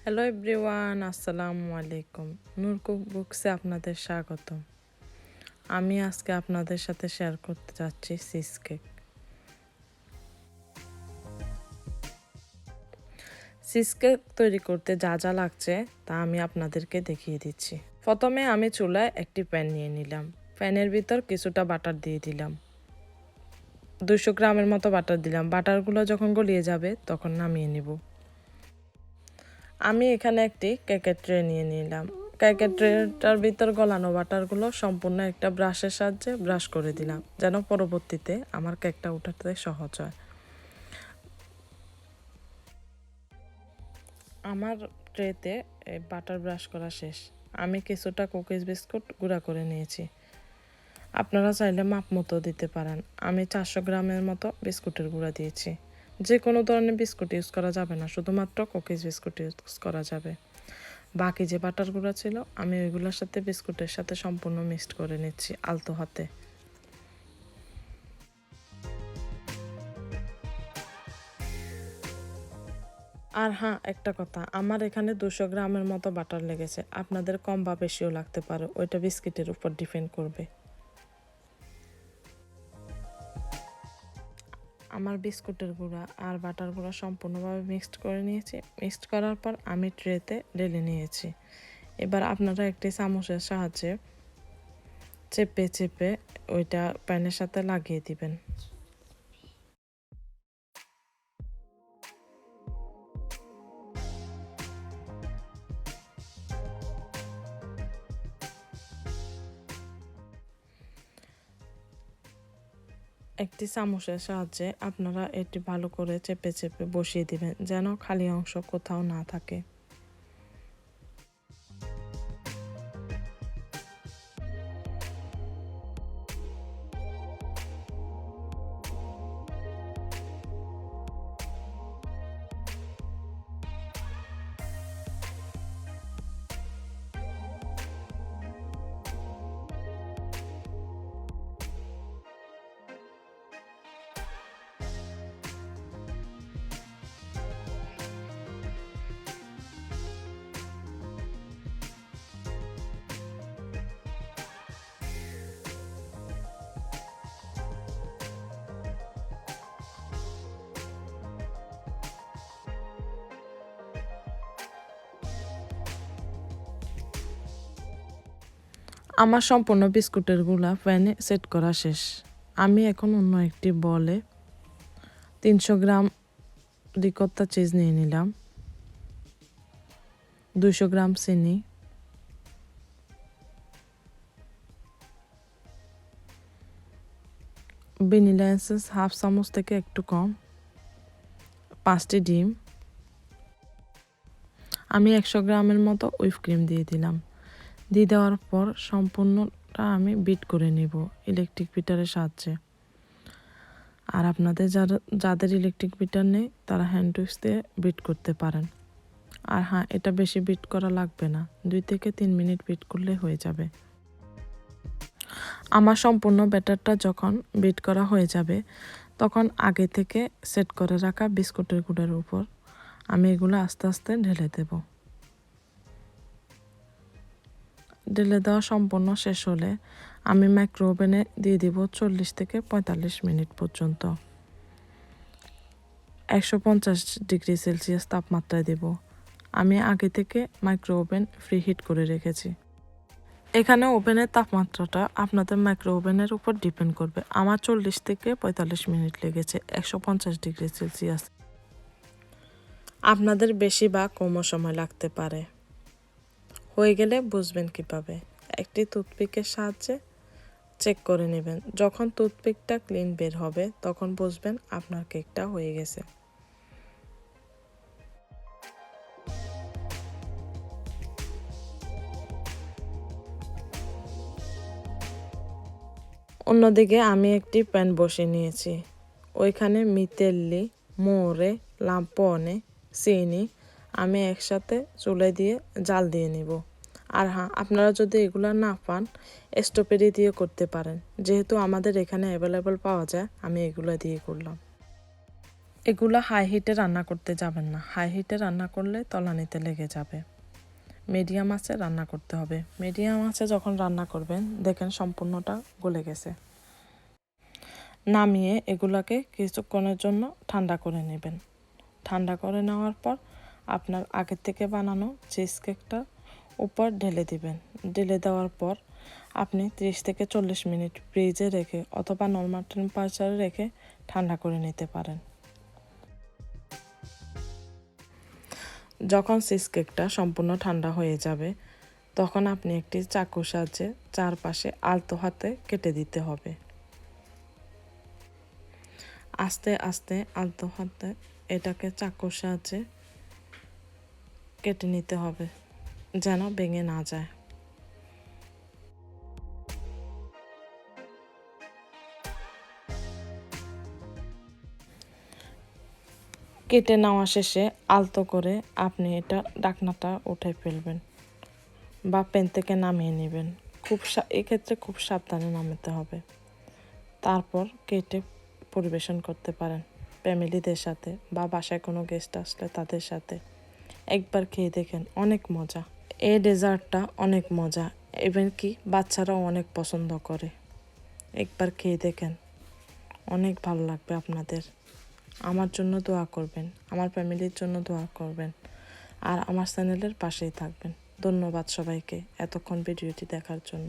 Hello everyone, আসসালামু আলাইকুম। নূর cook books আপনাদের স্বাগত। আমি আজকে আপনাদের সাথে শেয়ার করতে যাচ্ছি চিজ কেক। চিজ কেক তৈরি করতে যা যা লাগছে তা আমি আপনাদেরকে দেখিয়ে দিচ্ছি। প্রথমে আমি চুলায় একটি প্যান নিয়ে নিলাম। প্যানের ভিতর কিছুটা বাটার দিয়ে দিলাম। 200 গ্রামের মতো বাটার দিলাম। বাটারগুলো যখন গলিয়ে যাবে তখন নামিয়ে নিব। আমি এখানে একটি কেকের ট্রে নিয়ে নিলাম। কেকের ট্রেটার ভিতর গলানো বাটারগুলো সম্পূর্ণ একটা ব্রাশের সাহায্যে ব্রাশ করে দিলাম, যেন পরবর্তীতে আমার কেকটা উঠাতে সহজ হয়। আমার ট্রেতে বাটার ব্রাশ করা শেষ। আমি কিছুটা কুকিজ বিস্কুট গুঁড়া করে নিয়েছি। আপনারা চাইলে মাপ মতো দিতে পারেন। আমি 400 গ্রামের মতো বিস্কুটের গুঁড়া দিয়েছি। যে কোনো ধরনের বিস্কুট ইউজ করা যাবে না, শুধুমাত্র কুকিজ বিস্কুট ইউজ করা যাবে। বাকি যে বাটারগুলো ছিল আমি ওইগুলোর সাথে বিস্কুটের সাথে সম্পূর্ণ মিক্সড করে নিচ্ছি আলতো হাতে। আর হ্যাঁ, একটা কথা, আমার এখানে 200 গ্রামের মতো বাটার লেগেছে। আপনাদের কম বা বেশিও লাগতে পারে, ওইটা বিস্কিটের উপর ডিপেন্ড করবে। আমার বিস্কুটের গুঁড়া আর বাটার গুঁড়া সম্পূর্ণভাবে মিক্সড করে নিয়েছি। মিক্সড করার পর আমি ট্রেতে ঢেলে নিয়েছি। এবার আপনারা একটি চামচের সাহায্যে চেপে চেপে ওইটা প্যানের সাথে লাগিয়ে দিবেন। একটি চামচের সাহায্যে আপনারা এটি ভালো করে চেপে চেপে বসিয়ে দিবেন, যেন খালি অংশ কোথাও না থাকে। আমার সম্পূর্ণ বিস্কুটের গুঁড়া প্যানে সেট করা শেষ। আমি এখন অন্য একটি বলে 300 গ্রাম রিকোত্তা চিজ নিয়ে নিলাম, 200 গ্রাম চিনি, ভ্যানিলা এসেন্স হাফ চামচ থেকে একটু কম, 5টি ডিম। আমি 100 গ্রামের মতো হুইপ ক্রিম দিয়ে দিলাম। দিয়ে দেওয়ার পর সম্পূর্ণটা আমি বিট করে নিব ইলেকট্রিক বিটারের সাহায্যে। আর আপনাদের যাদের ইলেকট্রিক বিটার নেই তারা হ্যান্ড উইক্স দিয়ে বিট করতে পারেন। আর হ্যাঁ, এটা বেশি বিট করা লাগবে না, 2 থেকে 3 মিনিট বিট করলে হয়ে যাবে। আমার সম্পূর্ণ ব্যাটারটা যখন বিট করা হয়ে যাবে তখন আগে থেকে সেট করে রাখা বিস্কুটের গুঁড়ার উপর আমি এগুলো আস্তে আস্তে ঢেলে দেব। ঢেলে দেওয়া সম্পূর্ণ শেষ হলে আমি মাইক্রো ওভেনে দিয়ে দিব 40 থেকে 45 মিনিট পর্যন্ত। 150 ডিগ্রি সেলসিয়াস তাপমাত্রায় দেব। আমি আগে থেকে মাইক্রো ওভেন ফ্রি হিট করে রেখেছি। এখানে ওভেনের তাপমাত্রাটা আপনাদের মাইক্রো ওভেনের উপর ডিপেন্ড করবে। আমার 40 থেকে 45 মিনিট লেগেছে 150 ডিগ্রি সেলসিয়াস। আপনাদের বেশি বা কমও সময় লাগতে পারে। হয়ে গেলে বুঝবেন কিভাবে? একটি টুথপিকের সাহায্যে চেক করে নেবেন। যখন টুথপিকটা ক্লিন বের হবে তখন বুঝবেন আপনার কেকটা হয়ে গেছে। অন্যদিকে আমি একটি প্যান বসিয়ে নিয়েছি। ওইখানে মিতেল্লি, মোহরে, লাম্পনে, চিনি আমি একসাথে চুলে দিয়ে জাল দিয়ে নিব। আর হ্যাঁ, আপনারা যদি এগুলো না পান স্ট্রবেরি দিয়ে করতে পারেন। যেহেতু আমাদের এখানে অ্যাভেলেবল পাওয়া যায় আমি এগুলো দিয়ে করলাম। এগুলা হাই হিটে রান্না করতে যাবেন না, হাই হিটে রান্না করলে তলানিতে লেগে যাবে। মিডিয়াম আঁচে রান্না করতে হবে। মিডিয়াম আঁচে যখন রান্না করবেন দেখেন সম্পূর্ণটা গলে গেছে। নামিয়ে এগুলাকে কিছুক্ষণের জন্য ঠান্ডা করে নেবেন। ঠান্ডা করে নেওয়ার পর আপনার আগে থেকে বানানো চিজ কেকটা উপর ঢেলে দিবেন। ঢেলে দেওয়ার পর আপনি 30 থেকে 40 মিনিট ফ্রিজে রেখে অথবা নর্মাল টেম্পারেচারে রেখে ঠান্ডা করে নিতে পারেন। যখন চিজ কেকটা সম্পূর্ণ ঠান্ডা হয়ে যাবে তখন আপনি একটি চাকুর সাহায্যে চারপাশে আলতো হাতে কেটে দিতে হবে। আস্তে আস্তে আলতো হাতে এটাকে চাকুর সাহায্যে কেটে নিতে হবে যেন ভেঙে না যায়। কেটে নেওয়া শেষে আলতো করে আপনি এটা ঢাকনাটা উঠে ফেলবেন বা প্যান থেকে নামিয়ে নেবেন। এক্ষেত্রে খুব সাবধানে নামাতে হবে। তারপর কেটে পরিবেশন করতে পারেন ফ্যামিলিদের সাথে বা বাসায় কোনো গেস্ট আসলে তাদের সাথে। একবার খেয়ে দেখেন, অনেক মজা। এই ডেজার্টটা অনেক মজা, ইভেন কি বাচ্চারাও অনেক পছন্দ করে। একবার খেয়ে দেখেন, অনেক ভালো লাগবে আপনাদের। আমার জন্য দোয়া করবেন, আমার ফ্যামিলির জন্য দোয়া করবেন, আর আমার চ্যানেলের পাশেই থাকবেন। ধন্যবাদ সবাইকে এতক্ষণ ভিডিওটি দেখার জন্য।